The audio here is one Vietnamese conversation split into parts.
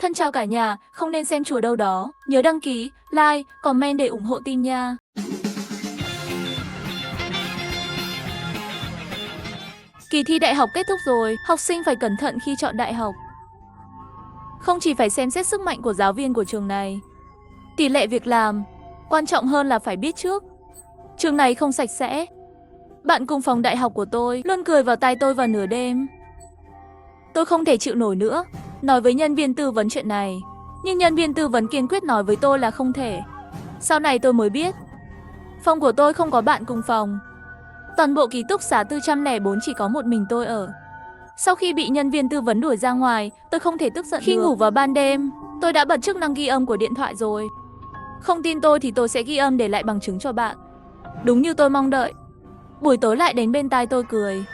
Thân chào cả nhà, không nên xem chùa đâu đó. Nhớ đăng ký, like, comment để ủng hộ team nha. Kỳ thi đại học kết thúc rồi, học sinh phải cẩn thận khi chọn đại học. Không chỉ phải xem xét sức mạnh của giáo viên của trường này, tỷ lệ việc làm, quan trọng hơn là phải biết trước. Trường này không sạch sẽ. Bạn cùng phòng đại học của tôi luôn cười vào tai tôi vào nửa đêm. Tôi không thể chịu nổi nữa, nói với nhân viên tư vấn chuyện này. Nhưng nhân viên tư vấn kiên quyết nói với tôi là không thể. Sau này tôi mới biết, phòng của tôi không có bạn cùng phòng. Toàn bộ ký túc xá 404 chỉ có một mình tôi ở. Sau khi bị nhân viên tư vấn đuổi ra ngoài, tôi không thể tức giận khi ngủ vào ban đêm. Tôi đã bật chức năng ghi âm của điện thoại rồi. Không tin tôi thì tôi sẽ ghi âm để lại bằng chứng cho bạn. Đúng như tôi mong đợi, buổi tối lại đến bên tai tôi cười.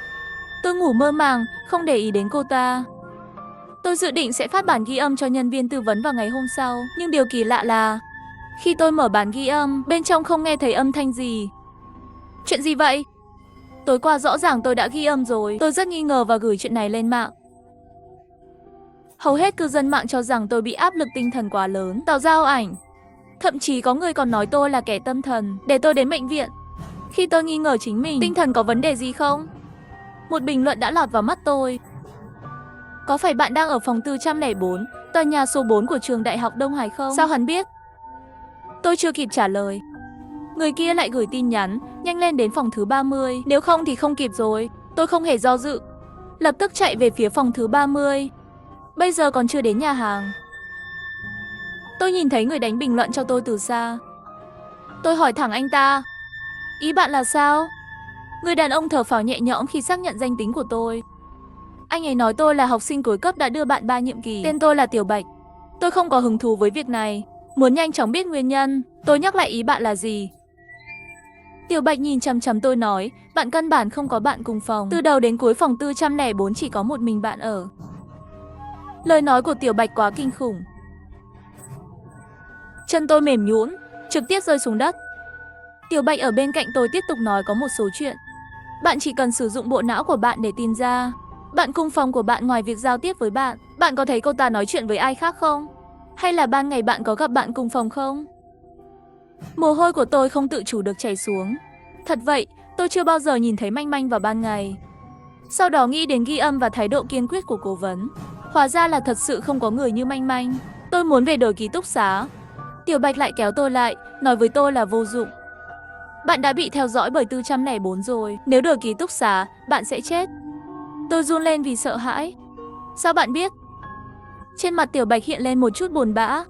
Tôi ngủ mơ màng, không để ý đến cô ta. Tôi dự định sẽ phát bản ghi âm cho nhân viên tư vấn vào ngày hôm sau. Nhưng điều kỳ lạ là khi tôi mở bản ghi âm, bên trong không nghe thấy âm thanh gì. Chuyện gì vậy? Tối qua rõ ràng tôi đã ghi âm rồi. Tôi rất nghi ngờ và gửi chuyện này lên mạng. Hầu hết cư dân mạng cho rằng tôi bị áp lực tinh thần quá lớn, tạo ra ảo ảnh. Thậm chí có người còn nói tôi là kẻ tâm thần, để tôi đến bệnh viện. Khi tôi nghi ngờ chính mình, tinh thần có vấn đề gì không? Một bình luận đã lọt vào mắt tôi. Có phải bạn đang ở phòng 404, tòa nhà số 4 của trường Đại học Đông Hải không? Sao hắn biết? Tôi chưa kịp trả lời, người kia lại gửi tin nhắn, nhanh lên đến phòng thứ 30, nếu không thì không kịp rồi. Tôi không hề do dự, lập tức chạy về phía phòng thứ 30. Bây giờ còn chưa đến nhà hàng. Tôi nhìn thấy người đánh bình luận cho tôi từ xa. Tôi hỏi thẳng anh ta, ý bạn là sao? Người đàn ông thở phào nhẹ nhõm khi xác nhận danh tính của tôi. Anh ấy nói tôi là học sinh cuối cấp đã đưa bạn 3 nhiệm kỳ. Tên tôi là Tiểu Bạch. Tôi không có hứng thú với việc này, muốn nhanh chóng biết nguyên nhân. Tôi nhắc lại ý bạn là gì. Tiểu Bạch nhìn chằm chằm tôi nói, bạn căn bản không có bạn cùng phòng. Từ đầu đến cuối phòng 404 chỉ có một mình bạn ở. Lời nói của Tiểu Bạch quá kinh khủng. Chân tôi mềm nhũn, trực tiếp rơi xuống đất. Tiểu Bạch ở bên cạnh tôi tiếp tục nói có một số chuyện. Bạn chỉ cần sử dụng bộ não của bạn để tìm ra. Bạn cùng phòng của bạn ngoài việc giao tiếp với bạn, bạn có thấy cô ta nói chuyện với ai khác không? Hay là ban ngày bạn có gặp bạn cùng phòng không? Mồ hôi của tôi không tự chủ được chảy xuống. Thật vậy, tôi chưa bao giờ nhìn thấy manh manh vào ban ngày. Sau đó nghĩ đến ghi âm và thái độ kiên quyết của cố vấn. Hóa ra là thật sự không có người như manh manh. Tôi muốn về đổi ký túc xá. Tiểu Bạch lại kéo tôi lại, nói với tôi là vô dụng. Bạn đã bị theo dõi bởi 404 rồi. Nếu đổi ký túc xá, bạn sẽ chết. Tôi run lên vì sợ hãi. Sao bạn biết? Trên mặt Tiểu Bạch hiện lên một chút buồn bã.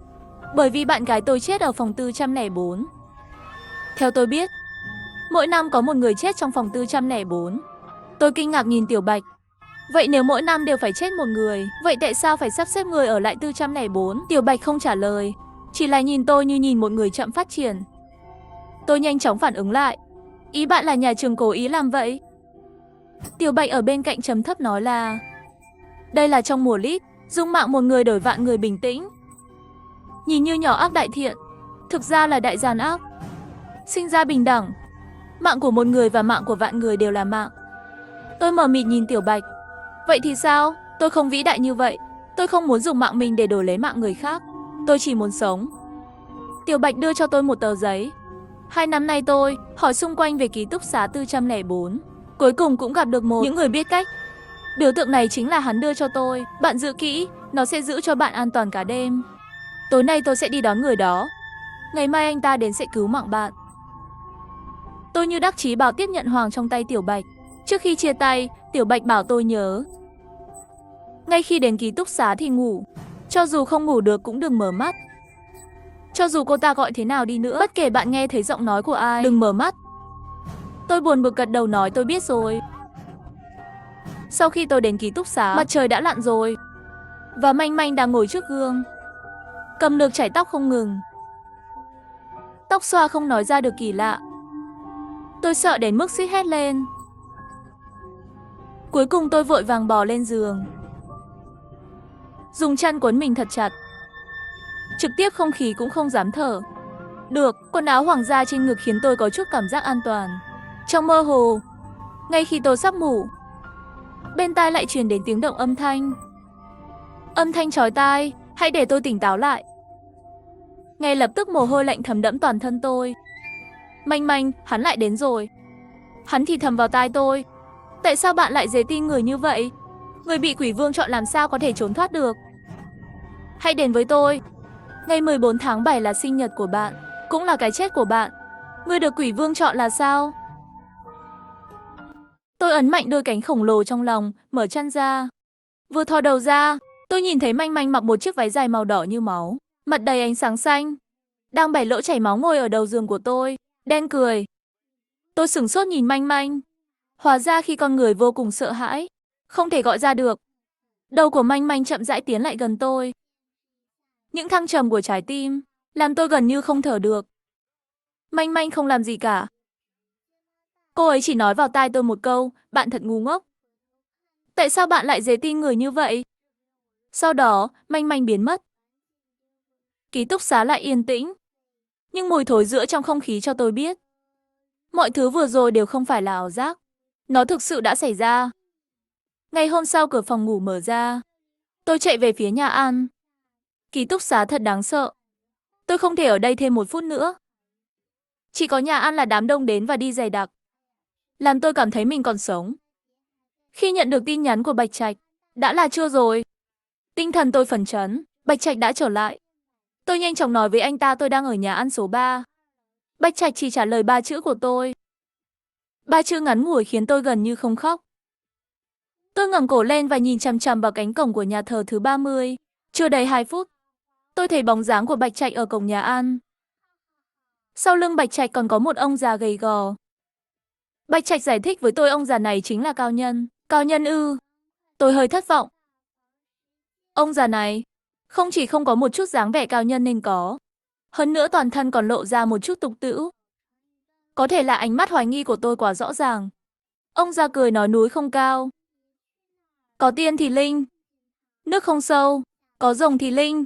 Bởi vì bạn gái tôi chết ở phòng 404. Theo tôi biết, mỗi năm có một người chết trong phòng 404. Tôi kinh ngạc nhìn Tiểu Bạch. Vậy nếu mỗi năm đều phải chết một người, vậy tại sao phải sắp xếp người ở lại 404? Tiểu Bạch không trả lời, chỉ là nhìn tôi như nhìn một người chậm phát triển. Tôi nhanh chóng phản ứng lại. Ý bạn là nhà trường cố ý làm vậy? Tiểu Bạch ở bên cạnh trầm thấp nói là đây là trong mùa lít, dung mạo một người đổi vạn người bình tĩnh. Nhìn như nhỏ ác đại thiện, thực ra là đại gian ác. Sinh ra bình đẳng, mạng của một người và mạng của vạn người đều là mạng. Tôi mờ mịt nhìn Tiểu Bạch. Vậy thì sao? Tôi không vĩ đại như vậy. Tôi không muốn dùng mạng mình để đổi lấy mạng người khác. Tôi chỉ muốn sống. Tiểu Bạch đưa cho tôi một tờ giấy. 2 năm nay tôi hỏi xung quanh về ký túc xá 404. Cuối cùng cũng gặp được những người biết cách. Biểu tượng này chính là hắn đưa cho tôi. Bạn giữ kỹ, nó sẽ giữ cho bạn an toàn cả đêm. Tối nay tôi sẽ đi đón người đó. Ngày mai anh ta đến sẽ cứu mạng bạn. Tôi như đắc chí bảo tiếp nhận hoàng trong tay Tiểu Bạch. Trước khi chia tay, Tiểu Bạch bảo tôi nhớ. Ngay khi đến ký túc xá thì ngủ. Cho dù không ngủ được cũng đừng mở mắt. Cho dù cô ta gọi thế nào đi nữa, bất kể bạn nghe thấy giọng nói của ai, đừng mở mắt. Tôi buồn bực gật đầu nói tôi biết rồi. Sau khi tôi đến ký túc xá, mặt trời đã lặn rồi. Và manh manh đang ngồi trước gương, cầm lược chải tóc không ngừng. Tóc xoa không nói ra được kỳ lạ. Tôi sợ đến mức suýt hét lên. Cuối cùng tôi vội vàng bò lên giường, dùng chăn quấn mình thật chặt. Trực tiếp không khí cũng không dám thở. Được, quần áo hoàng gia trên ngực khiến tôi có chút cảm giác an toàn. Trong mơ hồ, ngay khi tôi sắp ngủ, bên tai lại truyền đến tiếng động âm thanh. Âm thanh chói tai, Hãy để tôi tỉnh táo lại. Ngay lập tức mồ hôi lạnh thấm đẫm toàn thân tôi. Manh Manh, hắn lại đến rồi. Hắn thì thầm vào tai tôi. Tại sao bạn lại dè tin người như vậy? Người bị quỷ vương chọn làm sao có thể trốn thoát được? Hãy đến với tôi. Ngày 14 tháng 7 là sinh nhật của bạn, cũng là cái chết của bạn. Người được quỷ vương chọn là sao? Tôi ấn mạnh đôi cánh khổng lồ trong lòng, mở chăn ra. Vừa thò đầu ra, tôi nhìn thấy Manh Manh mặc một chiếc váy dài màu đỏ như máu, mặt đầy ánh sáng xanh, đang bảy lỗ chảy máu ngồi ở đầu giường của tôi, đen cười. Tôi sửng sốt nhìn Manh Manh. Hóa ra khi con người vô cùng sợ hãi, không thể gọi ra được. Đầu của Manh Manh chậm rãi tiến lại gần tôi. Những thăng trầm của trái tim làm tôi gần như không thở được. Manh Manh không làm gì cả. Cô ấy chỉ nói vào tai tôi một câu, bạn thật ngu ngốc. Tại sao bạn lại dè tin người như vậy? Sau đó, Manh Manh biến mất. Ký túc xá lại yên tĩnh. Nhưng mùi thối rữa trong không khí cho tôi biết. Mọi thứ vừa rồi đều không phải là ảo giác. Nó thực sự đã xảy ra. Ngày hôm sau cửa phòng ngủ mở ra. Tôi chạy về phía nhà ăn. Ký túc xá thật đáng sợ. Tôi không thể ở đây thêm một phút nữa. Chỉ có nhà ăn là đám đông đến và đi dày đặc, làm tôi cảm thấy mình còn sống. Khi nhận được tin nhắn của Bạch Trạch, đã là trưa rồi. Tinh thần tôi phấn chấn, Bạch Trạch đã trở lại. Tôi nhanh chóng nói với anh ta tôi đang ở nhà ăn số 3. Bạch Trạch chỉ trả lời 3 chữ của tôi. 3 chữ ngắn ngủi khiến tôi gần như không khóc. Tôi ngẩng cổ lên và nhìn chằm chằm vào cánh cổng của nhà thờ thứ 30. Chưa đầy 2 phút, tôi thấy bóng dáng của Bạch Trạch ở cổng nhà ăn. Sau lưng Bạch Trạch còn có một ông già gầy gò. Bạch Trạch giải thích với tôi ông già này chính là Cao Nhân. Cao Nhân ư? Tôi hơi thất vọng. Ông già này không chỉ không có một chút dáng vẻ cao nhân nên có, hơn nữa toàn thân còn lộ ra một chút tục tĩu. Có thể là ánh mắt hoài nghi của tôi quá rõ ràng. Ông già cười nói núi không cao, có tiên thì linh, nước không sâu, có rồng thì linh,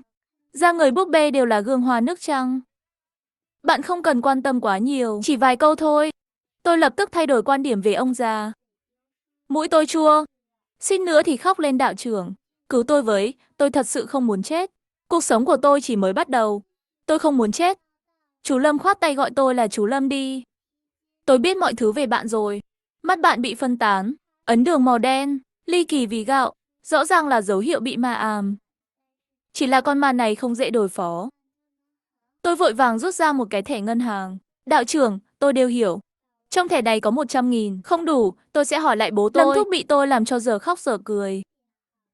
da người búp bê đều là gương hoa nước trăng. Bạn không cần quan tâm quá nhiều, chỉ vài câu thôi. Tôi lập tức thay đổi quan điểm về ông già. Mũi tôi chua, xin nữa thì khóc lên đạo trưởng. Cứu tôi với, tôi thật sự không muốn chết. Cuộc sống của tôi chỉ mới bắt đầu. Tôi không muốn chết. Chú Lâm khoát tay gọi tôi là chú Lâm đi. Tôi biết mọi thứ về bạn rồi. Mắt bạn bị phân tán, ấn đường màu đen, ly kỳ vì gạo, rõ ràng là dấu hiệu bị ma ám. Chỉ là con ma này không dễ đối phó. Tôi vội vàng rút ra một cái thẻ ngân hàng. Đạo trưởng, tôi đều hiểu. Trong thẻ này có 100.000, không đủ, tôi sẽ hỏi lại bố tôi. Lâm Thúc bị tôi làm cho giờ khóc giờ cười.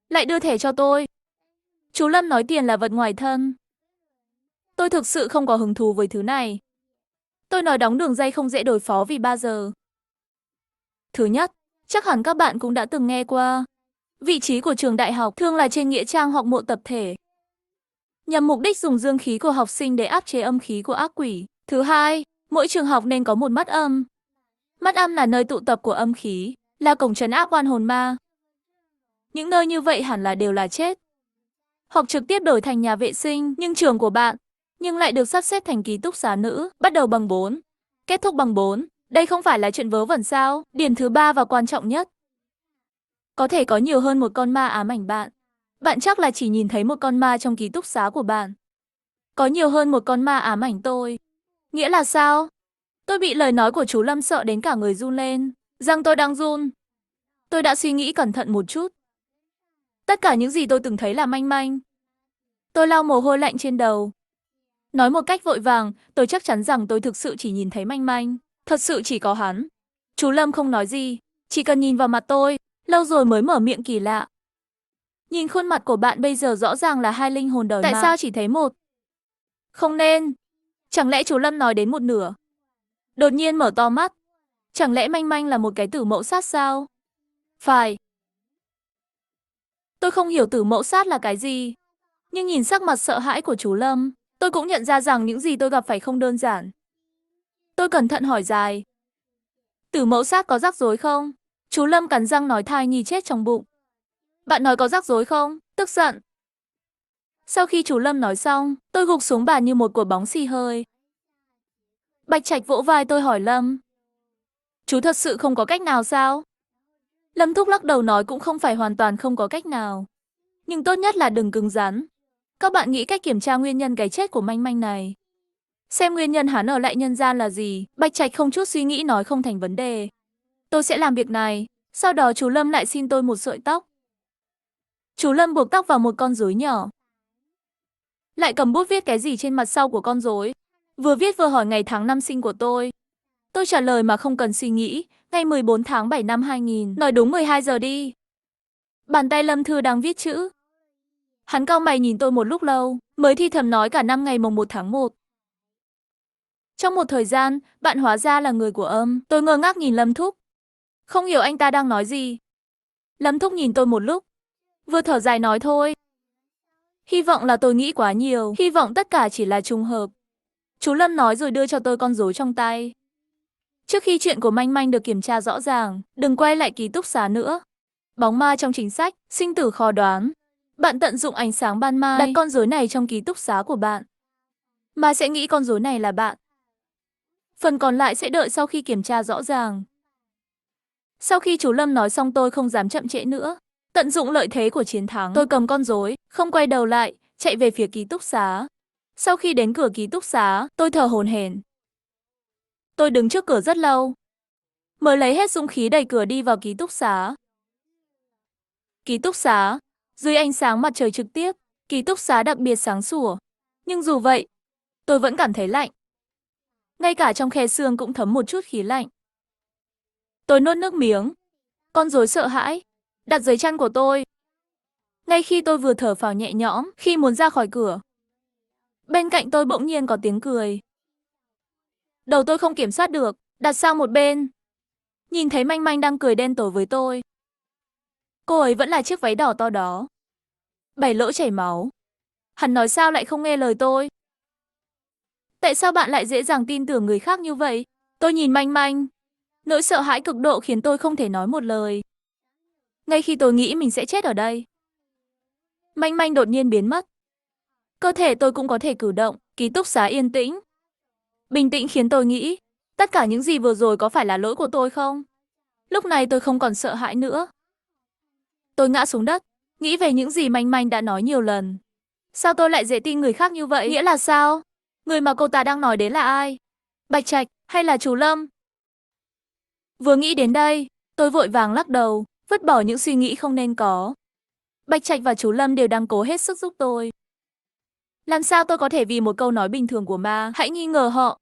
Lại đưa thẻ cho tôi. Chú Lâm nói tiền là vật ngoài thân. Tôi thực sự không có hứng thú với thứ này. Tôi nói đóng đường dây không dễ đối phó vì 3 giờ. Thứ nhất, chắc hẳn các bạn cũng đã từng nghe qua. Vị trí của trường đại học thường là trên nghĩa trang hoặc mộ tập thể, nhằm mục đích dùng dương khí của học sinh để áp chế âm khí của ác quỷ. Thứ hai, mỗi trường học nên có một mắt âm. Mắt âm là nơi tụ tập của âm khí, là cổng trấn áp oan hồn ma. Những nơi như vậy hẳn là đều là chết, hoặc trực tiếp đổi thành nhà vệ sinh, nhưng trường của bạn lại được sắp xếp thành ký túc xá nữ, bắt đầu bằng 4, kết thúc bằng 4. Đây không phải là chuyện vớ vẩn sao? Điểm thứ 3 và quan trọng nhất, có thể có nhiều hơn một con ma ám ảnh bạn. Bạn chắc là chỉ nhìn thấy một con ma trong ký túc xá của bạn. Có nhiều hơn một con ma ám ảnh tôi. Nghĩa là sao? Tôi bị lời nói của chú Lâm sợ đến cả người run lên. Răng tôi đang run. Tôi đã suy nghĩ cẩn thận một chút. Tất cả những gì tôi từng thấy là manh manh. Tôi lau mồ hôi lạnh trên đầu. Nói một cách vội vàng, tôi chắc chắn rằng tôi thực sự chỉ nhìn thấy manh manh. Thật sự chỉ có hắn. Chú Lâm không nói gì, chỉ cần nhìn vào mặt tôi, lâu rồi mới mở miệng kỳ lạ. Nhìn khuôn mặt của bạn bây giờ rõ ràng là hai linh hồn đời mà. Tại sao chỉ thấy một? Không nên. Chẳng lẽ chú Lâm nói đến một nửa? Đột nhiên mở to mắt. Chẳng lẽ manh manh là một cái tử mẫu sát sao? Phải. Tôi không hiểu tử mẫu sát là cái gì. Nhưng nhìn sắc mặt sợ hãi của chú Lâm, tôi cũng nhận ra rằng những gì tôi gặp phải không đơn giản. Tôi cẩn thận hỏi dài. Tử mẫu sát có rắc rối không? Chú Lâm cắn răng nói thai nhi chết trong bụng. Bạn nói có rắc rối không? Tức giận. Sau khi chú Lâm nói xong, tôi gục xuống bàn như một quả bóng xì hơi. Bạch Trạch vỗ vai tôi hỏi Lâm. Chú thật sự không có cách nào sao? Lâm Thúc lắc đầu nói cũng không phải hoàn toàn không có cách nào. Nhưng tốt nhất là đừng cứng rắn. Các bạn nghĩ cách kiểm tra nguyên nhân cái chết của Manh Manh này. Xem nguyên nhân hắn ở lại nhân gian là gì. Bạch Trạch không chút suy nghĩ nói không thành vấn đề. Tôi sẽ làm việc này. Sau đó chú Lâm lại xin tôi một sợi tóc. Chú Lâm buộc tóc vào một con rối nhỏ. Lại cầm bút viết cái gì trên mặt sau của con rối. Vừa viết vừa hỏi ngày tháng năm sinh của tôi. Tôi trả lời mà không cần suy nghĩ. Ngày 14 tháng 7 năm 2000. Nói đúng 12 giờ đi. Bàn tay Lâm Thư đang viết chữ. Hắn cau mày nhìn tôi một lúc lâu, mới thi thầm nói cả năm ngày mồng 1 tháng 1. Trong một thời gian, bạn hóa ra là người của âm. Tôi ngơ ngác nhìn Lâm Thúc. Không hiểu anh ta đang nói gì. Lâm Thúc nhìn tôi một lúc. Vừa thở dài nói thôi. Hy vọng là tôi nghĩ quá nhiều. Hy vọng tất cả chỉ là trùng hợp. Chú Lâm nói rồi đưa cho tôi con rối trong tay. Trước khi chuyện của Manh Manh được kiểm tra rõ ràng, đừng quay lại ký túc xá nữa. Bóng ma trong chính sách, sinh tử khó đoán. Bạn tận dụng ánh sáng ban mai, đặt con rối này trong ký túc xá của bạn. Ma sẽ nghĩ con rối này là bạn. Phần còn lại sẽ đợi sau khi kiểm tra rõ ràng. Sau khi chú Lâm nói xong tôi không dám chậm trễ nữa. Tận dụng lợi thế của chiến thắng, tôi cầm con rối, không quay đầu lại, chạy về phía ký túc xá. Sau khi đến cửa ký túc xá, tôi thở hổn hển. Tôi đứng trước cửa rất lâu, mới lấy hết dũng khí đẩy cửa đi vào ký túc xá. Ký túc xá, dưới ánh sáng mặt trời trực tiếp, ký túc xá đặc biệt sáng sủa. Nhưng dù vậy, tôi vẫn cảm thấy lạnh. Ngay cả trong khe xương cũng thấm một chút khí lạnh. Tôi nuốt nước miếng. Con rối sợ hãi, đặt dưới chăn của tôi. Ngay khi tôi vừa thở phào nhẹ nhõm, khi muốn ra khỏi cửa, bên cạnh tôi bỗng nhiên có tiếng cười. Đầu tôi không kiểm soát được, đặt sang một bên. Nhìn thấy Manh Manh đang cười đen tối với tôi. Cô ấy vẫn là chiếc váy đỏ to đó. 7 lỗ chảy máu. Hắn nói sao lại không nghe lời tôi? Tại sao bạn lại dễ dàng tin tưởng người khác như vậy? Tôi nhìn Manh Manh. Nỗi sợ hãi cực độ khiến tôi không thể nói một lời. Ngay khi tôi nghĩ mình sẽ chết ở đây, Manh Manh đột nhiên biến mất. Cơ thể tôi cũng có thể cử động, ký túc xá yên tĩnh. Bình tĩnh khiến tôi nghĩ, tất cả những gì vừa rồi có phải là lỗi của tôi không? Lúc này tôi không còn sợ hãi nữa. Tôi ngã xuống đất, nghĩ về những gì Manh Manh đã nói nhiều lần. Sao tôi lại dễ tin người khác như vậy? Nghĩa là sao? Người mà cô ta đang nói đến là ai? Bạch Trạch hay là chú Lâm? Vừa nghĩ đến đây, tôi vội vàng lắc đầu, vứt bỏ những suy nghĩ không nên có. Bạch Trạch và chú Lâm đều đang cố hết sức giúp tôi. Làm sao tôi có thể vì một câu nói bình thường của ma hãy nghi ngờ họ?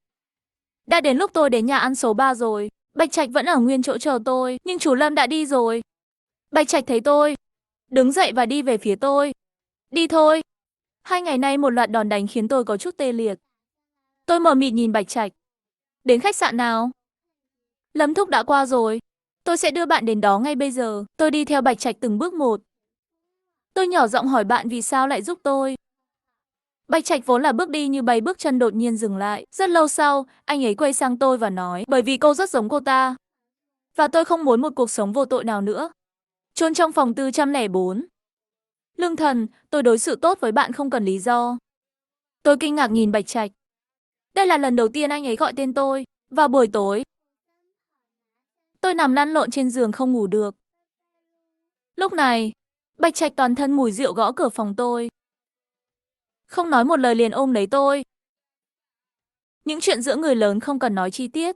Đã đến lúc tôi đến nhà ăn số 3 rồi, Bạch Trạch vẫn ở nguyên chỗ chờ tôi, nhưng chú Lâm đã đi rồi. Bạch Trạch thấy tôi, đứng dậy và đi về phía tôi. Đi thôi. 2 ngày nay một loạt đòn đánh khiến tôi có chút tê liệt. Tôi mờ mịt nhìn Bạch Trạch. Đến khách sạn nào? Lâm Thúc đã qua rồi. Tôi sẽ đưa bạn đến đó ngay bây giờ. Tôi đi theo Bạch Trạch từng bước một. Tôi nhỏ giọng hỏi bạn vì sao lại giúp tôi. Bạch Trạch vốn là bước đi như bay bước chân đột nhiên dừng lại. Rất lâu sau, anh ấy quay sang tôi và nói, bởi vì cô rất giống cô ta. Và tôi không muốn một cuộc sống vô tội nào nữa. Chôn trong phòng 404. Lương Thần, tôi đối xử tốt với bạn không cần lý do. Tôi kinh ngạc nhìn Bạch Trạch. Đây là lần đầu tiên anh ấy gọi tên tôi. Vào buổi tối, tôi nằm lăn lộn trên giường không ngủ được. Lúc này, Bạch Trạch toàn thân mùi rượu gõ cửa phòng tôi. Không nói một lời liền ôm lấy tôi. Những chuyện giữa người lớn không cần nói chi tiết.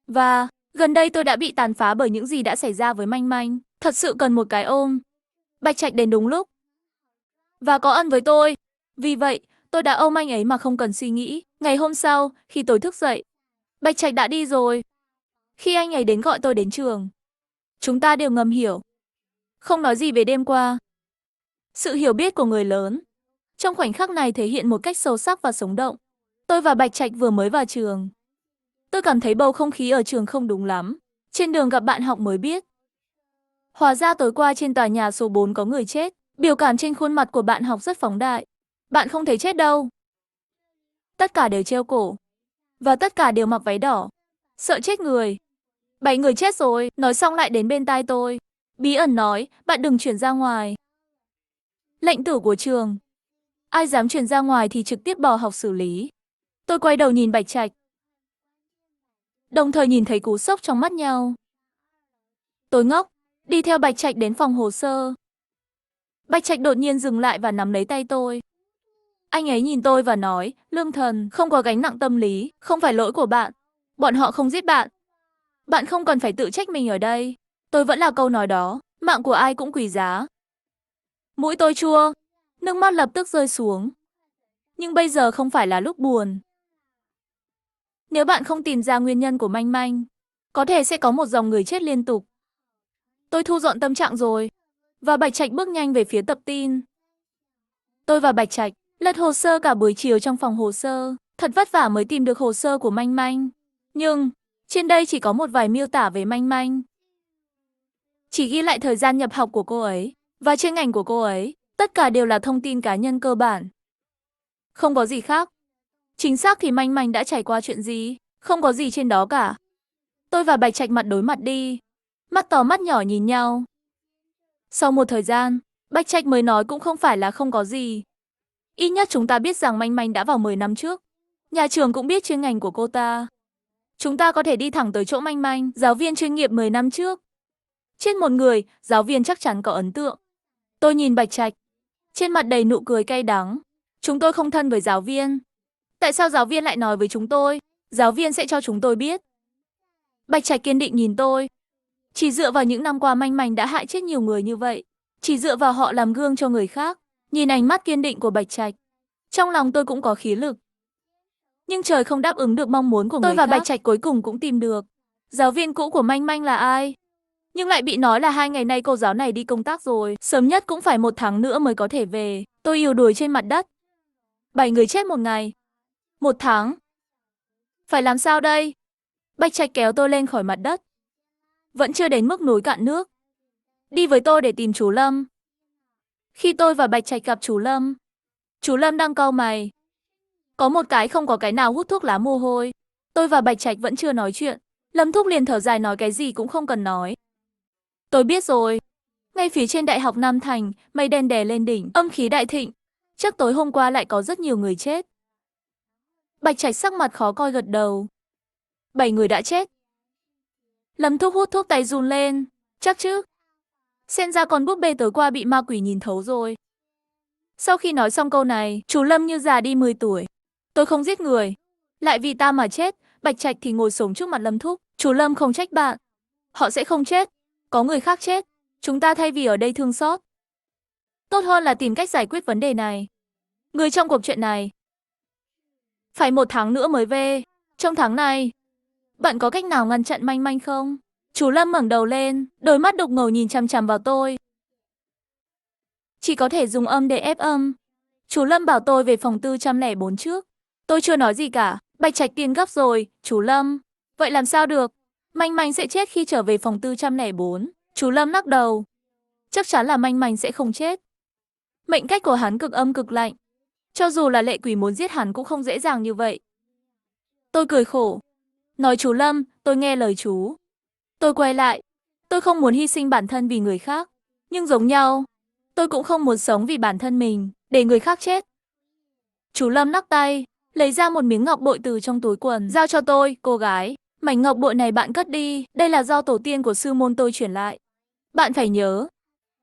Và gần đây tôi đã bị tàn phá bởi những gì đã xảy ra với Manh Manh. Thật sự cần một cái ôm. Bạch Trạch đến đúng lúc. Và có ân với tôi. Vì vậy, tôi đã ôm anh ấy mà không cần suy nghĩ. Ngày hôm sau, khi tôi thức dậy, Bạch Trạch đã đi rồi. Khi anh ấy đến gọi tôi đến trường, chúng ta đều ngầm hiểu. Không nói gì về đêm qua. Sự hiểu biết của người lớn trong khoảnh khắc này thể hiện một cách sâu sắc và sống động. Tôi và Bạch Trạch vừa mới vào trường. Tôi cảm thấy bầu không khí ở trường không đúng lắm. Trên đường gặp bạn học mới biết. Hóa ra tối qua trên tòa nhà số 4 có người chết. Biểu cảm trên khuôn mặt của bạn học rất phóng đại. Bạn không thấy chết đâu. Tất cả đều treo cổ. Và tất cả đều mặc váy đỏ. Sợ chết người. 7 người chết rồi. Nói xong lại đến bên tai tôi. Bí ẩn nói, bạn đừng chuyển ra ngoài. Lệnh tử của trường. Ai dám chuyển ra ngoài thì trực tiếp bỏ học xử lý. Tôi quay đầu nhìn Bạch Trạch. Đồng thời nhìn thấy cú sốc trong mắt nhau. Tôi ngốc, đi theo Bạch Trạch đến phòng hồ sơ. Bạch Trạch đột nhiên dừng lại và nắm lấy tay tôi. Anh ấy nhìn tôi và nói, Lương Thần, không có gánh nặng tâm lý, không phải lỗi của bạn. Bọn họ không giết bạn. Bạn không cần phải tự trách mình ở đây. Tôi vẫn là câu nói đó, mạng của ai cũng quý giá. Mũi tôi chua, nước mắt lập tức rơi xuống. Nhưng bây giờ không phải là lúc buồn. Nếu bạn không tìm ra nguyên nhân của Manh Manh, có thể sẽ có một dòng người chết liên tục. Tôi thu dọn tâm trạng rồi, và Bạch Trạch bước nhanh về phía tập tin. Tôi và Bạch Trạch lật hồ sơ cả buổi chiều trong phòng hồ sơ, thật vất vả mới tìm được hồ sơ của Manh Manh. Nhưng trên đây chỉ có một vài miêu tả về Manh Manh. Chỉ ghi lại thời gian nhập học của cô ấy và chuyên ngành của cô ấy, tất cả đều là thông tin cá nhân cơ bản. Không có gì khác. Chính xác thì Manh Manh đã trải qua chuyện gì, không có gì trên đó cả. Tôi và Bạch Trạch mặt đối mặt đi, mắt to mắt nhỏ nhìn nhau. Sau một thời gian, Bạch Trạch mới nói cũng không phải là không có gì. Ít nhất chúng ta biết rằng Manh Manh đã vào 10 năm trước. Nhà trường cũng biết chuyên ngành của cô ta. Chúng ta có thể đi thẳng tới chỗ Manh Manh, giáo viên chuyên nghiệp 10 năm trước. Chết một người, giáo viên chắc chắn có ấn tượng. Tôi nhìn Bạch Trạch, trên mặt đầy nụ cười cay đắng. Chúng tôi không thân với giáo viên. Tại sao giáo viên lại nói với chúng tôi? Giáo viên sẽ cho chúng tôi biết. Bạch Trạch kiên định nhìn tôi. Chỉ dựa vào những năm qua Manh Manh đã hại chết nhiều người như vậy. Chỉ dựa vào họ làm gương cho người khác. Nhìn ánh mắt kiên định của Bạch Trạch, trong lòng tôi cũng có khí lực. Nhưng trời không đáp ứng được mong muốn của người khác. Tôi và Bạch Trạch cuối cùng cũng tìm được giáo viên cũ của Manh Manh là ai. Nhưng lại bị nói là 2 ngày nay cô giáo này đi công tác rồi, sớm nhất cũng phải 1 tháng nữa mới có thể về. Tôi yếu đuối trên mặt đất. 7 người chết 1 ngày. 1 tháng. Phải làm sao đây? Bạch Trạch kéo tôi lên khỏi mặt đất. Vẫn chưa đến mức núi cạn nước. Đi với tôi để tìm chú Lâm. Khi tôi và Bạch Trạch gặp chú Lâm đang cau mày. Có một cái không có cái nào hút thuốc lá mồ hôi. Tôi và Bạch Trạch vẫn chưa nói chuyện. Lâm Thúc liền thở dài nói cái gì cũng không cần nói. Tôi biết rồi. Ngay phía trên Đại học Nam Thành, mây đen đè lên đỉnh, âm khí đại thịnh. Chắc tối hôm qua lại có rất nhiều người chết. Bạch Trạch sắc mặt khó coi gật đầu. 7 người đã chết. Lâm Thúc hút thuốc tay run lên. Chắc chứ. Xem ra con búp bê tối qua bị ma quỷ nhìn thấu rồi. Sau khi nói xong câu này, chú Lâm như già đi 10 tuổi. Tôi không giết người. Lại vì ta mà chết. Bạch Trạch thì ngồi xổm trước mặt Lâm Thúc. Chú Lâm không trách bạn. Họ sẽ không chết. Có người khác chết. Chúng ta thay vì ở đây thương xót, tốt hơn là tìm cách giải quyết vấn đề này. Người trong cuộc chuyện này phải 1 tháng nữa mới về. Trong tháng này, bạn có cách nào ngăn chặn Manh Manh không? Chú Lâm ngẩng đầu lên, đôi mắt đục ngầu nhìn chằm chằm vào tôi. Chỉ có thể dùng âm để ép âm. Chú Lâm bảo tôi về phòng 404 trước. Tôi chưa nói gì cả. Bạch Trạch tiên gấp rồi. Chú Lâm, vậy làm sao được? Manh Manh sẽ chết khi trở về phòng 404. Chú Lâm lắc đầu. Chắc chắn là Manh Manh sẽ không chết. Mệnh cách của hắn cực âm cực lạnh. Cho dù là lệ quỷ muốn giết hắn cũng không dễ dàng như vậy. Tôi cười khổ. Nói chú Lâm, tôi nghe lời chú. Tôi quay lại. Tôi không muốn hy sinh bản thân vì người khác. Nhưng giống nhau, tôi cũng không muốn sống vì bản thân mình, để người khác chết. Chú Lâm lắc tay, lấy ra một miếng ngọc bội từ trong túi quần, giao cho tôi, cô gái. Mảnh ngọc bội này bạn cất đi, đây là do tổ tiên của sư môn tôi chuyển lại. Bạn phải nhớ,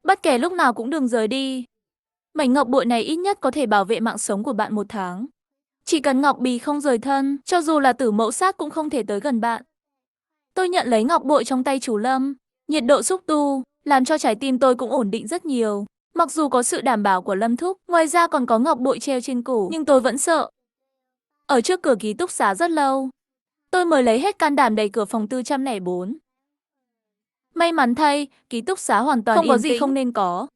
bất kể lúc nào cũng đừng rời đi. Mảnh ngọc bội này ít nhất có thể bảo vệ mạng sống của bạn 1 tháng. Chỉ cần Ngọc Bì không rời thân, cho dù là tử mẫu sát cũng không thể tới gần bạn. Tôi nhận lấy ngọc bội trong tay chú Lâm. Nhiệt độ xúc tu, làm cho trái tim tôi cũng ổn định rất nhiều. Mặc dù có sự đảm bảo của Lâm Thúc, ngoài ra còn có ngọc bội treo trên cổ, nhưng tôi vẫn sợ. Ở trước cửa ký túc xá rất lâu. Tôi mới lấy hết can đảm đẩy cửa phòng 404. May mắn thay, ký túc xá hoàn toàn không có gì không nên có.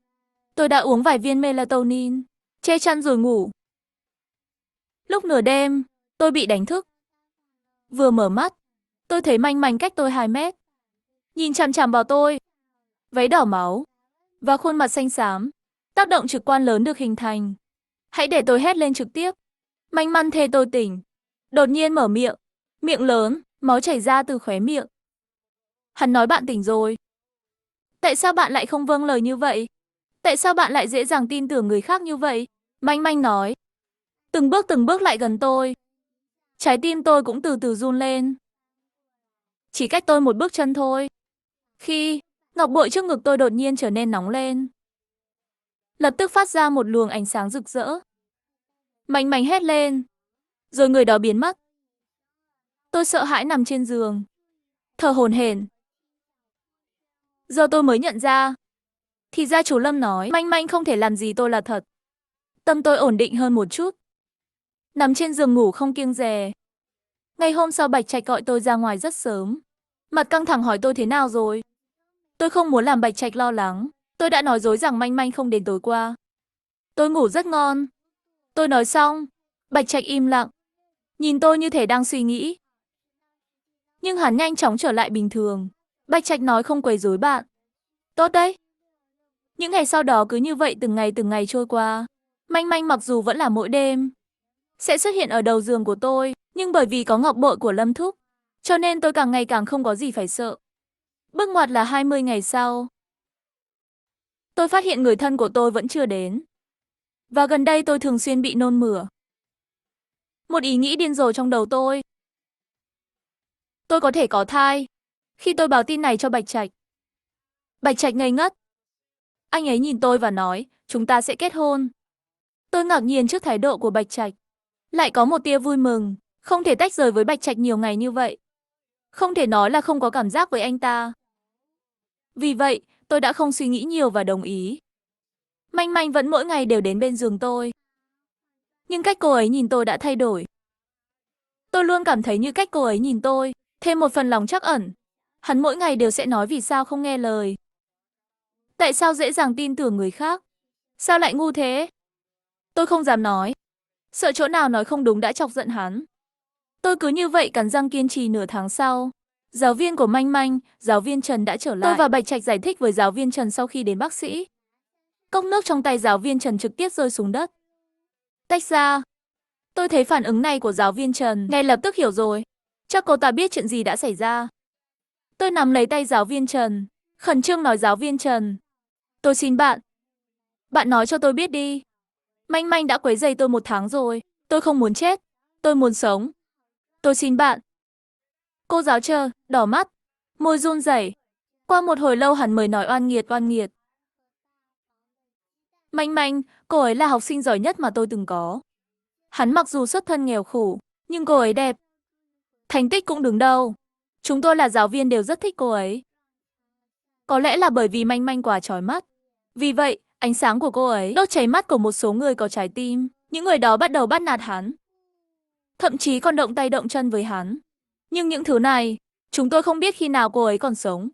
Tôi đã uống vài viên melatonin, che chăn rồi ngủ. Lúc nửa đêm, tôi bị đánh thức. Vừa mở mắt, tôi thấy Manh Manh cách tôi 2 mét. Nhìn chằm chằm vào tôi. Váy đỏ máu và khuôn mặt xanh xám. Tác động trực quan lớn được hình thành. Hãy để tôi hét lên trực tiếp. Manh Manh thề tôi tỉnh. Đột nhiên mở miệng. Miệng lớn, máu chảy ra từ khóe miệng. Hắn nói bạn tỉnh rồi. Tại sao bạn lại không vâng lời như vậy? Tại sao bạn lại dễ dàng tin tưởng người khác như vậy? Manh Manh nói. Từng bước lại gần tôi. Trái tim tôi cũng từ từ run lên. Chỉ cách tôi 1 bước chân thôi. Khi ngọc bội trước ngực tôi đột nhiên trở nên nóng lên. lập tức phát ra một luồng ánh sáng rực rỡ. Manh Manh hét lên, rồi người đó biến mất. Tôi sợ hãi nằm trên giường, thở hổn hển. Giờ tôi mới nhận ra, thì ra chú Lâm nói Manh Manh không thể làm gì tôi là thật. Tâm tôi ổn định hơn một chút, nằm trên giường ngủ không kiêng dè. Ngày hôm sau Bạch Trạch gọi tôi ra ngoài rất sớm, mặt căng thẳng hỏi tôi thế nào rồi. Tôi không muốn làm Bạch Trạch lo lắng, tôi đã nói dối rằng Manh Manh không đến tối qua. Tôi ngủ rất ngon. Tôi nói xong, Bạch Trạch im lặng, nhìn tôi như thể đang suy nghĩ. Nhưng hắn nhanh chóng trở lại bình thường. Bạch Trạch nói không quấy rối bạn. Tốt đấy. Những ngày sau đó cứ như vậy từng ngày trôi qua. Manh Manh mặc dù vẫn là mỗi đêm sẽ xuất hiện ở đầu giường của tôi, nhưng bởi vì có ngọc bội của Lâm Thúc, cho nên tôi càng ngày càng không có gì phải sợ. Bước ngoặt là 20 ngày sau. Tôi phát hiện người thân của tôi vẫn chưa đến. Và gần đây tôi thường xuyên bị nôn mửa. Một ý nghĩ điên rồ trong đầu tôi. Tôi có thể có thai. Khi tôi báo tin này cho Bạch Trạch, Bạch Trạch ngây ngất. Anh ấy nhìn tôi và nói, chúng ta sẽ kết hôn. Tôi ngạc nhiên trước thái độ của Bạch Trạch. Lại có một tia vui mừng, không thể tách rời với Bạch Trạch nhiều ngày như vậy. Không thể nói là không có cảm giác với anh ta. Vì vậy, tôi đã không suy nghĩ nhiều và đồng ý. Manh Manh vẫn mỗi ngày đều đến bên giường tôi. Nhưng cách cô ấy nhìn tôi đã thay đổi. Tôi luôn cảm thấy như cách cô ấy nhìn tôi, thêm một phần lòng trắc ẩn. Hắn mỗi ngày đều sẽ nói vì sao không nghe lời. Tại sao dễ dàng tin tưởng người khác? Sao lại ngu thế? Tôi không dám nói. Sợ chỗ nào nói không đúng đã chọc giận hắn. Tôi cứ như vậy cắn răng kiên trì nửa tháng sau. Giáo viên của Manh Manh, giáo viên Trần đã trở lại. Tôi và Bạch Trạch giải thích với giáo viên Trần sau khi đến bác sĩ. Cốc nước trong tay giáo viên Trần trực tiếp rơi xuống đất. Tách ra. Tôi thấy phản ứng này của giáo viên Trần, ngay lập tức hiểu rồi. Chắc cô ta biết chuyện gì đã xảy ra. Tôi nắm lấy tay giáo viên Trần, khẩn trương nói giáo viên Trần. Tôi xin bạn. Bạn nói cho tôi biết đi. Manh Manh đã quấy rầy tôi 1 tháng rồi. Tôi không muốn chết. Tôi muốn sống. Tôi xin bạn. Cô giáo chờ, đỏ mắt, môi run rẩy. Qua một hồi lâu hắn mới nói oan nghiệt oan nghiệt. Manh Manh, cô ấy là học sinh giỏi nhất mà tôi từng có. Hắn mặc dù xuất thân nghèo khổ, nhưng cô ấy đẹp. Thành tích cũng đứng đầu. Chúng tôi là giáo viên đều rất thích cô ấy. Có lẽ là bởi vì Manh Manh quá chói mắt. Vì vậy, ánh sáng của cô ấy đốt cháy mắt của một số người có trái tim. Những người đó bắt đầu bắt nạt hắn. Thậm chí còn động tay động chân với hắn. Nhưng những thứ này, chúng tôi không biết khi nào cô ấy còn sống.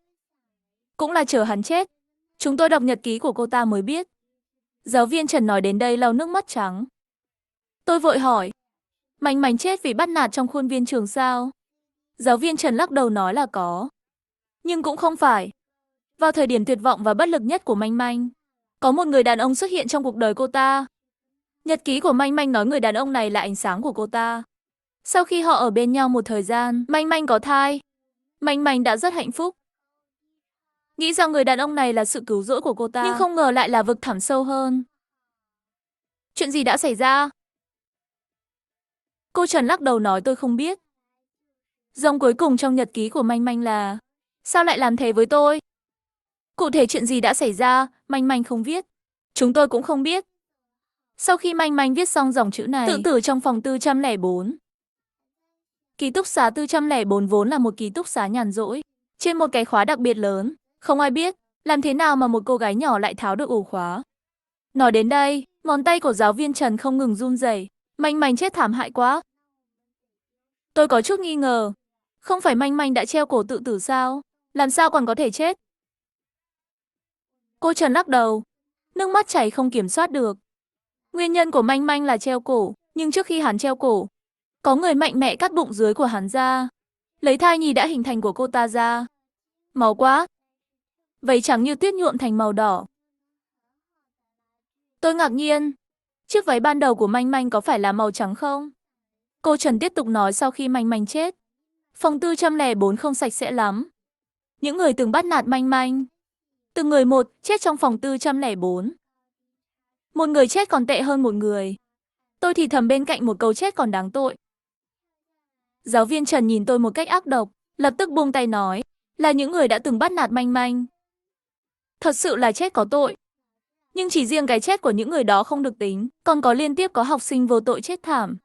Cũng là chờ hắn chết. Chúng tôi đọc nhật ký của cô ta mới biết. Giáo viên Trần nói đến đây lau nước mắt trắng. Tôi vội hỏi, Manh Manh chết vì bắt nạt trong khuôn viên trường sao? Giáo viên Trần lắc đầu nói là có. Nhưng cũng không phải. Vào thời điểm tuyệt vọng và bất lực nhất của Manh Manh, có một người đàn ông xuất hiện trong cuộc đời cô ta. Nhật ký của Manh Manh nói người đàn ông này là ánh sáng của cô ta. Sau khi họ ở bên nhau một thời gian, Manh Manh có thai. Manh Manh đã rất hạnh phúc. Nghĩ rằng người đàn ông này là sự cứu rỗi của cô ta, nhưng không ngờ lại là vực thẳm sâu hơn. Chuyện gì đã xảy ra? Cô Trần lắc đầu nói tôi không biết. Dòng cuối cùng trong nhật ký của Manh Manh là sao lại làm thế với tôi? Cụ thể chuyện gì đã xảy ra, Manh Manh không viết. Chúng tôi cũng không biết. Sau khi Manh Manh viết xong dòng chữ này, tự tử trong phòng 404. Ký túc xá 404 vốn là một ký túc xá nhàn rỗi, trên một cái khóa đặc biệt lớn. Không ai biết làm thế nào mà một cô gái nhỏ lại tháo được ổ khóa. Nói đến đây, ngón tay của giáo viên Trần không ngừng run rẩy. Manh Manh chết thảm hại quá. Tôi có chút nghi ngờ. Không phải Manh Manh đã treo cổ tự tử sao? Làm sao còn có thể chết? Cô Trần lắc đầu. Nước mắt chảy không kiểm soát được. Nguyên nhân của Manh Manh là treo cổ. Nhưng trước khi hắn treo cổ, có người mạnh mẽ cắt bụng dưới của hắn ra. Lấy thai nhi đã hình thành của cô ta ra. Máu quá. Váy trắng như tuyết nhuộm thành màu đỏ. Tôi ngạc nhiên. Chiếc váy ban đầu của Manh Manh có phải là màu trắng không? Cô Trần tiếp tục nói sau khi Manh Manh chết. Phòng 404 không sạch sẽ lắm. Những người từng bắt nạt Manh Manh, từng người một chết trong phòng 404. Một người chết còn tệ hơn một người. Tôi thì thầm bên cạnh một câu chết còn đáng tội. Giáo viên Trần nhìn tôi một cách ác độc, lập tức buông tay nói, là những người đã từng bắt nạt Manh Manh. Thật sự là chết có tội. Nhưng chỉ riêng cái chết của những người đó không được tính, còn có liên tiếp có học sinh vô tội chết thảm.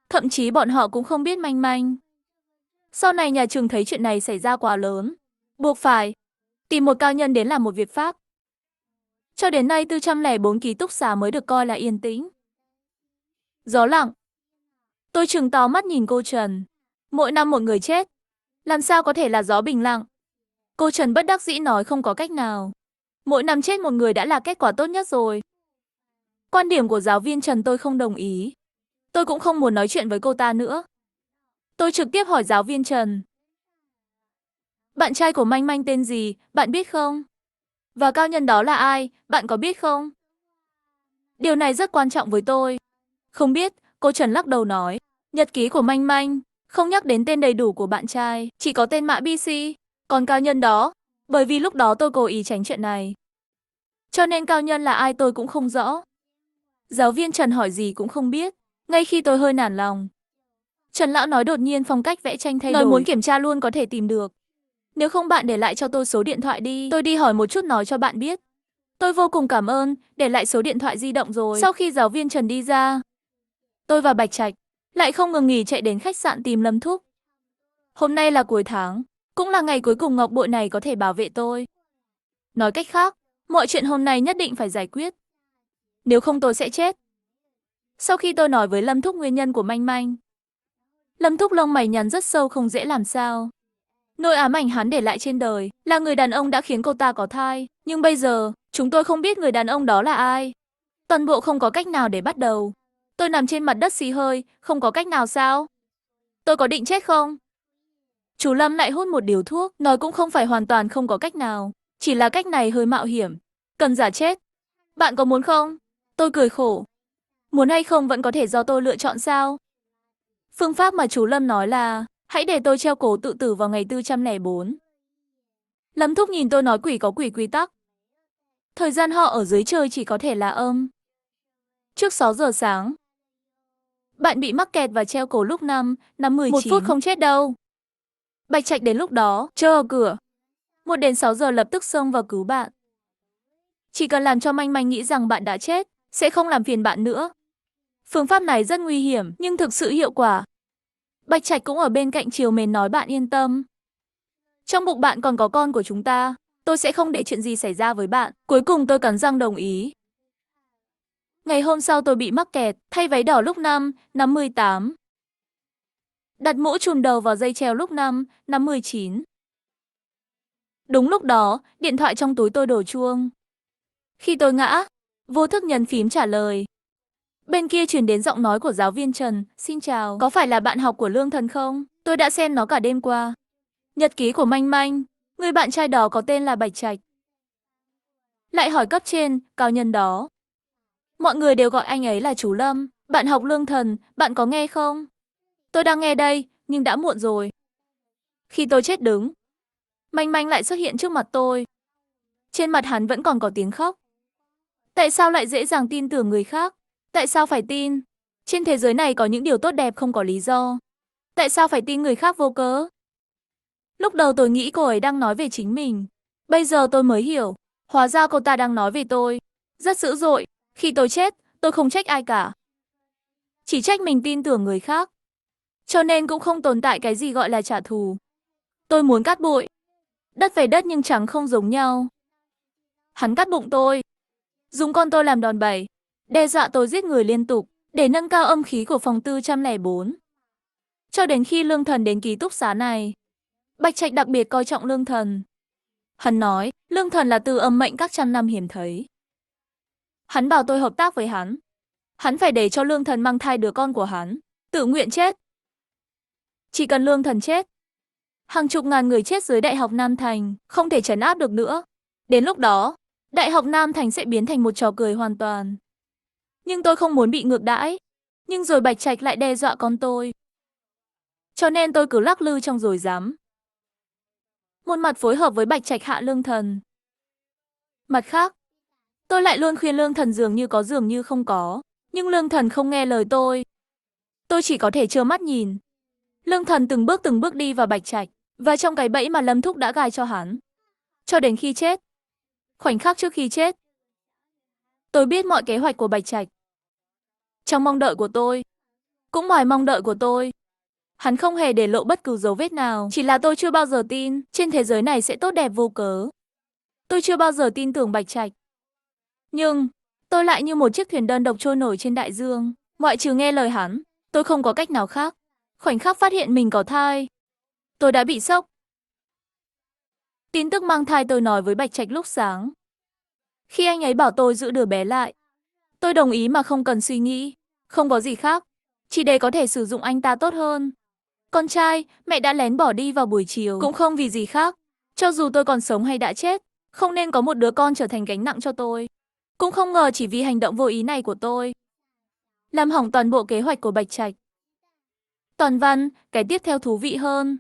Thậm chí bọn họ cũng không biết manh manh. Sau này nhà trường thấy chuyện này xảy ra quá lớn, buộc phải tìm một cao nhân đến làm một việc pháp. Cho đến nay 404 ký túc xá mới được coi là yên tĩnh. Gió lặng. Tôi trừng to mắt nhìn cô Trần. Mỗi năm một người chết, làm sao có thể là gió bình lặng? Cô Trần bất đắc dĩ nói không có cách nào. Mỗi năm chết một người đã là kết quả tốt nhất rồi. Quan điểm của giáo viên Trần tôi không đồng ý. Tôi cũng không muốn nói chuyện với cô ta nữa. Tôi trực tiếp hỏi giáo viên Trần. Bạn trai của Manh Manh tên gì, bạn biết không? Và cao nhân đó là ai, bạn có biết không? Điều này rất quan trọng với tôi. Không biết, cô Trần lắc đầu nói. Nhật ký của Manh Manh không nhắc đến tên đầy đủ của bạn trai, chỉ có tên mã BC. Còn cao nhân đó, bởi vì lúc đó tôi cố ý tránh chuyện này. Cho nên cao nhân là ai tôi cũng không rõ. Giáo viên Trần hỏi gì cũng không biết. Ngay khi tôi hơi nản lòng, Trần Lão nói đột nhiên phong cách vẽ tranh thay đổi. Nói muốn kiểm tra luôn có thể tìm được. Nếu không bạn để lại cho tôi số điện thoại đi. Tôi đi hỏi một chút nói cho bạn biết. Tôi vô cùng cảm ơn, để lại số điện thoại di động rồi. Sau khi giáo viên Trần đi ra, tôi và Bạch Trạch lại không ngừng nghỉ chạy đến khách sạn tìm Lâm Thúc. Hôm nay là cuối tháng, cũng là ngày cuối cùng ngọc bội này có thể bảo vệ tôi. Nói cách khác, mọi chuyện hôm nay nhất định phải giải quyết. Nếu không tôi sẽ chết. Sau khi tôi nói với Lâm Thúc nguyên nhân của Manh Manh, Lâm Thúc lông mày nhắn rất sâu không dễ làm sao. Nỗi ám ảnh hắn để lại trên đời là người đàn ông đã khiến cô ta có thai. Nhưng bây giờ, chúng tôi không biết người đàn ông đó là ai. Toàn bộ không có cách nào để bắt đầu. Tôi nằm trên mặt đất xì hơi, không có cách nào sao? Tôi có định chết không? Chú Lâm lại hút một điếu thuốc, nói cũng không phải hoàn toàn không có cách nào. Chỉ là cách này hơi mạo hiểm. Cần giả chết. Bạn có muốn không? Tôi cười khổ. Muốn hay không vẫn có thể do tôi lựa chọn sao? Phương pháp mà chú Lâm nói là hãy để tôi treo cổ tự tử vào ngày 404. Lâm Thúc nhìn tôi nói quỷ có quỷ quy tắc. Thời gian họ ở dưới trời chỉ có thể là âm. Trước 6 giờ sáng. Bạn bị mắc kẹt và treo cổ lúc 5:19. 1 phút không chết đâu. Bạch Trạch đến lúc đó, chờ ở cửa. 1 đến 6 giờ lập tức xông vào cứu bạn. Chỉ cần làm cho Manh Manh nghĩ rằng bạn đã chết, sẽ không làm phiền bạn nữa. Phương pháp này rất nguy hiểm, nhưng thực sự hiệu quả. Bạch Trạch cũng ở bên cạnh chiều mến nói bạn yên tâm. Trong bụng bạn còn có con của chúng ta, tôi sẽ không để chuyện gì xảy ra với bạn. Cuối cùng tôi cắn răng đồng ý. Ngày hôm sau tôi bị mắc kẹt, thay váy đỏ lúc 5:18. Đặt mũ trùm đầu vào dây treo lúc 5:19. Đúng lúc đó, điện thoại trong túi tôi đổ chuông. Khi tôi ngã, vô thức nhấn phím trả lời. Bên kia truyền đến giọng nói của giáo viên Trần. Xin chào, có phải là bạn học của Lương Thần không? Tôi đã xem nó cả đêm qua. Nhật ký của Manh Manh, người bạn trai đó có tên là Bạch Trạch. Lại hỏi cấp trên, cao nhân đó. Mọi người đều gọi anh ấy là chú Lâm. Bạn học Lương Thần, bạn có nghe không? Tôi đang nghe đây, nhưng đã muộn rồi. Khi tôi chết đứng, Manh Manh lại xuất hiện trước mặt tôi. Trên mặt hắn vẫn còn có tiếng khóc. Tại sao lại dễ dàng tin tưởng người khác? Tại sao phải tin? Trên thế giới này có những điều tốt đẹp không có lý do. Tại sao phải tin người khác vô cớ? Lúc đầu tôi nghĩ cô ấy đang nói về chính mình. Bây giờ tôi mới hiểu. Hóa ra cô ta đang nói về tôi. Rất dữ dội. Khi tôi chết, tôi không trách ai cả. Chỉ trách mình tin tưởng người khác. Cho nên cũng không tồn tại cái gì gọi là trả thù. Tôi muốn cắt bụi. Đất về đất nhưng chẳng không giống nhau. Hắn cắt bụng tôi. Dùng con tôi làm đòn bẩy. Đe dọa tôi giết người liên tục. Để nâng cao âm khí của phòng 404. Cho đến khi Lương Thần đến ký túc xá này, Bạch Trạch đặc biệt coi trọng Lương Thần. Hắn nói, Lương Thần là từ âm mệnh các trăm năm hiếm thấy. Hắn bảo tôi hợp tác với hắn. Hắn phải để cho Lương Thần mang thai đứa con của hắn. Tự nguyện chết. Chỉ cần Lương Thần chết, hàng chục ngàn người chết dưới Đại học Nam Thành, không thể trấn áp được nữa. Đến lúc đó, Đại học Nam Thành sẽ biến thành một trò cười hoàn toàn. Nhưng tôi không muốn bị ngược đãi. Nhưng rồi Bạch Trạch lại đe dọa con tôi. Cho nên tôi cứ lắc lư trong rối rắm. Một mặt phối hợp với Bạch Trạch hạ Lương Thần. Mặt khác, tôi lại luôn khuyên Lương Thần dường như có dường như không có. Nhưng Lương Thần không nghe lời tôi. Tôi chỉ có thể trơ mắt nhìn. Lương Thần từng bước đi vào Bạch Trạch. Và trong cái bẫy mà Lâm Thúc đã gài cho hắn. Cho đến khi chết. Khoảnh khắc trước khi chết, Tôi biết mọi kế hoạch của Bạch Trạch. Trong mong đợi của tôi, cũng ngoài mong đợi của tôi, hắn không hề để lộ bất cứ dấu vết nào. Chỉ là tôi chưa bao giờ tin trên thế giới này sẽ tốt đẹp vô cớ. Tôi chưa bao giờ tin tưởng Bạch Trạch. Nhưng, tôi lại như một chiếc thuyền đơn độc trôi nổi trên đại dương. Ngoại trừ nghe lời hắn, tôi không có cách nào khác. Khoảnh khắc phát hiện mình có thai, tôi đã bị sốc. Tin tức mang thai tôi nói với Bạch Trạch lúc sáng. Khi anh ấy bảo tôi giữ đứa bé lại, tôi đồng ý mà không cần suy nghĩ. Không có gì khác, chỉ để có thể sử dụng anh ta tốt hơn. Con trai, mẹ đã lén bỏ đi vào buổi chiều, cũng không vì gì khác. Cho dù tôi còn sống hay đã chết, không nên có một đứa con trở thành gánh nặng cho tôi. Cũng không ngờ chỉ vì hành động vô ý này của tôi, làm hỏng toàn bộ kế hoạch của Bạch Trạch. Toàn văn, cái tiếp theo thú vị hơn.